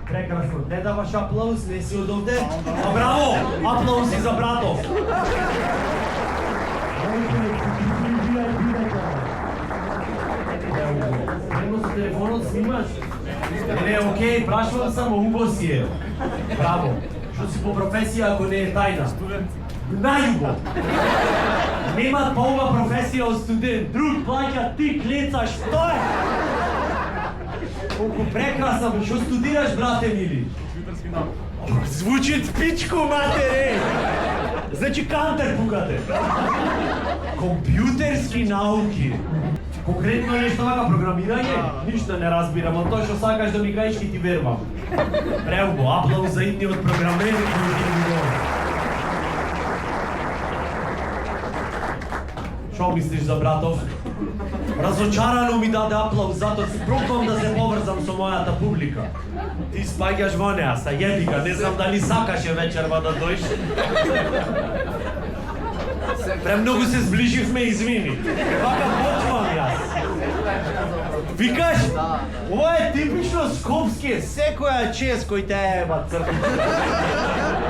Прекрасно, не даваш аплауз, не си од овде? А браво! Аплауз и за братов! Премо со телефонот снимаш? Не, окей, прашувам само, убо си е. Браво! Што си по професија ако не е тајна? Студент. Најубо! Немат полна професија од студент. Друг плаќа, ти клецаш, што е? Колку прекрасно, што студираш, брате мили? Компјутерски науки. Звучи пичку, матере! Значи кантер пукате. Компјутерски науки. Конкретно нешто вака програмирање? Ништо не разбирам, од тоа што сакаш да ми кажеш ќе ти верувам. Преубо, аплауз за идниот програмер и Шо мислиш за братов? Разочарано ми даде аплауз, затоа си пробувам да се поврзам со мојата публика. Ти спаѓаш во неа, са јеби га, не знам дали сакаше вечерва да дојш. Премногу се зближивме, извини. Вака почвам јас. Викаш? Ова е типично скопски, секоја чест кој те еба црква.